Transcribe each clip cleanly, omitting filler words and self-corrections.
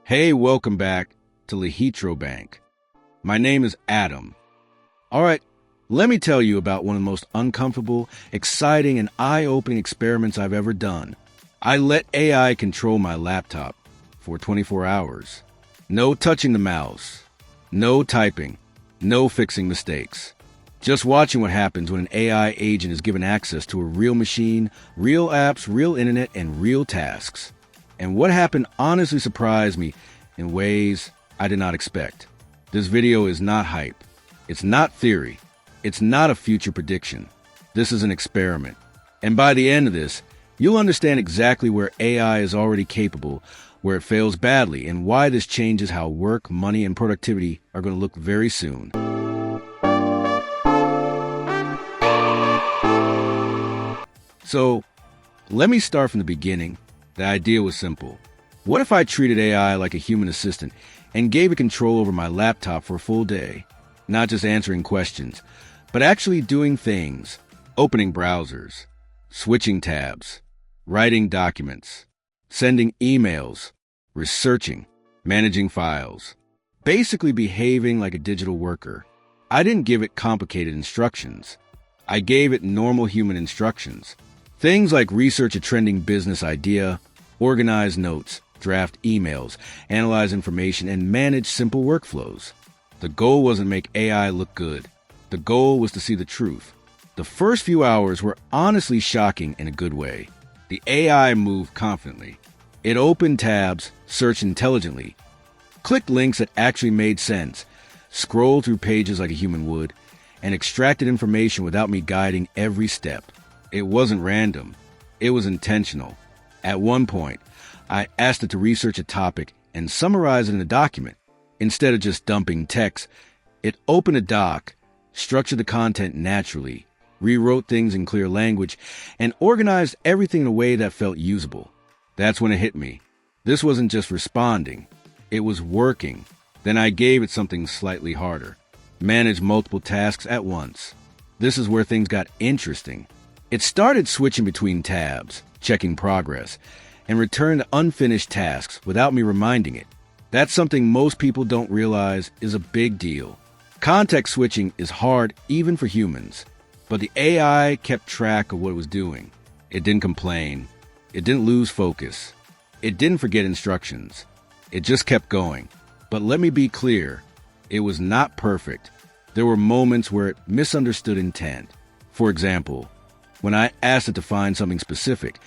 Hey, welcome back to Lahitro Bank. My name is Adam. All right, let me tell you about one of the most uncomfortable, exciting, and eye-opening experiments I've ever done. I let AI control my laptop for 24 hours. No touching the mouse, no typing, no fixing mistakes. Just watching what happens when an AI agent is given access to a real machine, real apps, real internet, and real tasks. And what happened honestly surprised me in ways I did not expect. This video is not hype. It's not theory. It's not a future prediction. This is an experiment. And by the end of this, you'll understand exactly where AI is already capable, where it fails badly, and why this changes how work, money, and productivity are going to look very soon. So, let me start from the beginning. The idea was simple. What if I treated AI like a human assistant and gave it control over my laptop for a full day? Not just answering questions, but actually doing things. Opening browsers, switching tabs, writing documents, sending emails, researching, managing files. Basically behaving like a digital worker. I didn't give it complicated instructions. I gave it normal human instructions. Things like research a trending business idea, organize notes, draft emails, analyze information, and manage simple workflows. The goal wasn't to make AI look good. The goal was to see the truth. The first few hours were honestly shocking in a good way. The AI moved confidently. It opened tabs, searched intelligently, clicked links that actually made sense, scrolled through pages like a human would, and extracted information without me guiding every step. It wasn't random. It was intentional. At one point, I asked it to research a topic and summarize it in a document. Instead of just dumping text, it opened a doc, structured the content naturally, rewrote things in clear language, and organized everything in a way that felt usable. That's when it hit me. This wasn't just responding. It was working. Then I gave it something slightly harder. Manage multiple tasks at once. This is where things got interesting. It started switching between tabs, checking progress, and returned to unfinished tasks without me reminding it. That's something most people don't realize is a big deal. Context switching is hard even for humans, but the AI kept track of what it was doing. It didn't complain. It didn't lose focus. It didn't forget instructions. It just kept going. But let me be clear, it was not perfect. There were moments where it misunderstood intent. For example, when I asked it to find something specific,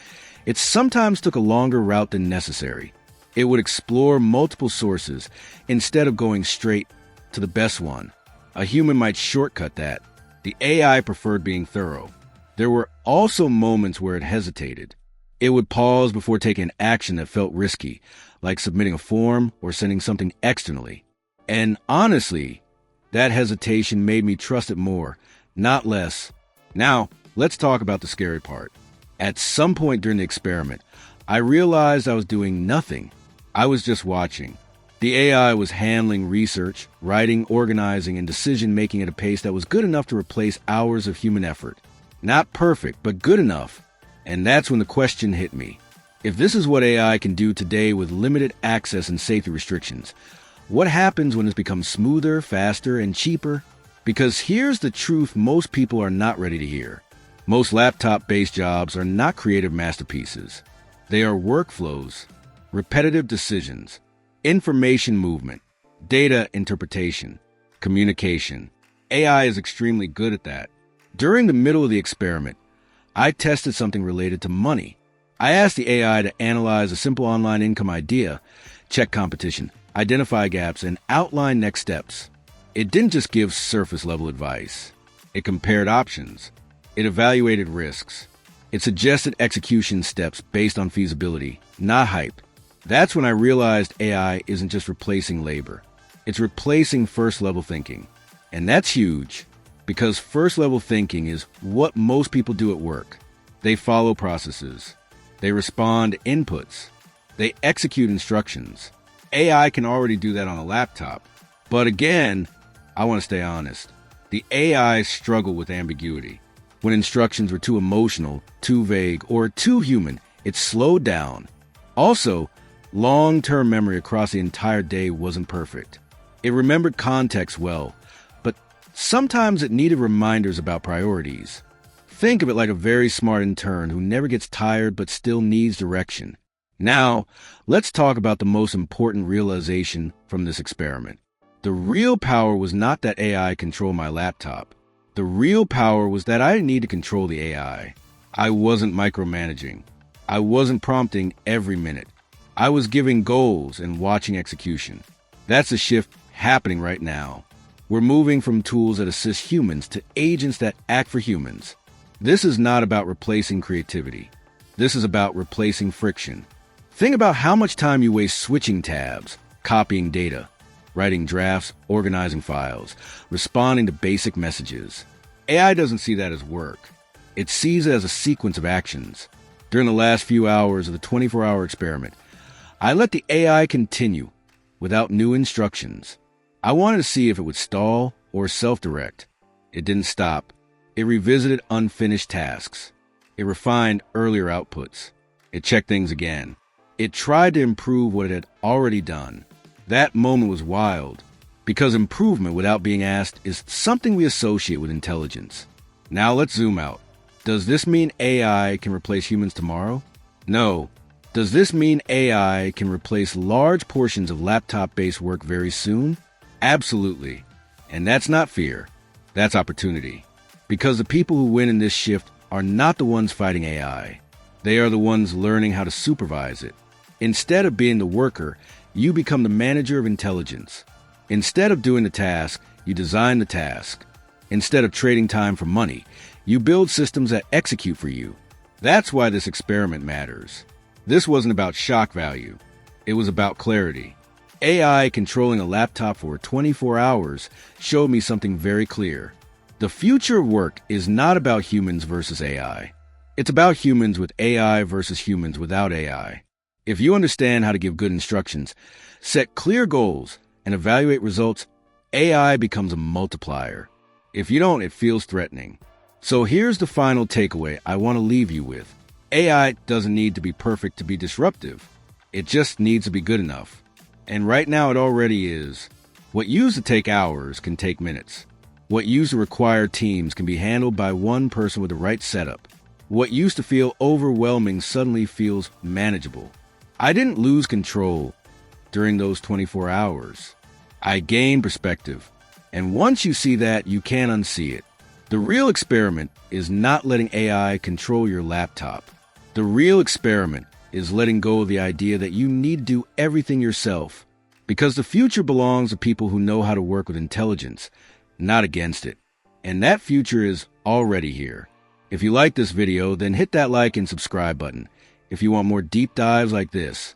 it sometimes took a longer route than necessary. It would explore multiple sources instead of going straight to the best one. A human might shortcut that. The AI preferred being thorough. There were also moments where it hesitated. It would pause before taking action that felt risky, like submitting a form or sending something externally. And honestly, that hesitation made me trust it more, not less. Now, let's talk about the scary part. At some point during the experiment, I realized I was doing nothing. I was just watching. The AI was handling research, writing, organizing, and decision-making at a pace that was good enough to replace hours of human effort. Not perfect, but good enough. And that's when the question hit me. If this is what AI can do today with limited access and safety restrictions, what happens when it becomes smoother, faster, and cheaper? Because here's the truth most people are not ready to hear. Most laptop-based jobs are not creative masterpieces. They are workflows, repetitive decisions, information movement, data interpretation, communication. AI is extremely good at that. During the middle of the experiment, I tested something related to money. I asked the AI to analyze a simple online income idea, check competition, identify gaps, and outline next steps. It didn't just give surface-level advice. It compared options. It evaluated risks. It suggested execution steps based on feasibility, not hype. That's when I realized AI isn't just replacing labor. It's replacing first-level thinking. And that's huge, because first-level thinking is what most people do at work. They follow processes. They respond to inputs. They execute instructions. AI can already do that on a laptop. But again, I want to stay honest. The AI struggled with ambiguity. When instructions were too emotional, too vague, or too human, it slowed down. Also, Long-term memory across the entire day wasn't perfect. It remembered context well, but sometimes it needed reminders about priorities. Think of it like a very smart intern who never gets tired but still needs direction. Now, let's talk about the most important realization from this experiment. The real power was not that AI controlled my laptop. The real power was that I didn't need to control the AI. I wasn't micromanaging. I wasn't prompting every minute. I was giving goals and watching execution. That's the shift happening right now. We're moving from tools that assist humans to agents that act for humans. This is not about replacing creativity. This is about replacing friction. Think about how much time you waste switching tabs, copying data, writing drafts, organizing files, responding to basic messages. AI doesn't see that as work. It sees it as a sequence of actions. During the last few hours of the 24-hour experiment, I let the AI continue without new instructions. I wanted to see if it would stall or self-direct. It didn't stop. It revisited unfinished tasks. It refined earlier outputs. It checked things again. It tried to improve what it had already done. That moment was wild, because improvement without being asked is something we associate with intelligence. Now let's zoom out. Does this mean AI can replace humans tomorrow? No. Does this mean AI can replace large portions of laptop-based work very soon? Absolutely. And that's not fear. That's opportunity. Because the people who win in this shift are not the ones fighting AI. They are the ones learning how to supervise it. Instead of being the worker, you become the manager of intelligence. Instead of doing the task, you design the task. Instead of trading time for money, you build systems that execute for you. That's why this experiment matters. This wasn't about shock value. It was about clarity. AI controlling a laptop for 24 hours showed me something very clear. The future of work is not about humans versus AI. It's about humans with AI versus humans without AI. If you understand how to give good instructions, set clear goals, and evaluate results, AI becomes a multiplier. If you don't, it feels threatening. So here's the final takeaway I want to leave you with. AI doesn't need to be perfect to be disruptive. It just needs to be good enough. And right now it already is. What used to take hours can take minutes. What used to require teams can be handled by one person with the right setup. What used to feel overwhelming suddenly feels manageable. I didn't lose control during those 24 hours. I gained perspective. And once you see that, you can't unsee it. The real experiment is not letting AI control your laptop. The real experiment is letting go of the idea that you need to do everything yourself. Because the future belongs to people who know how to work with intelligence, not against it. And that future is already here. If you like this video, then hit that like and subscribe button. If you want more deep dives like this,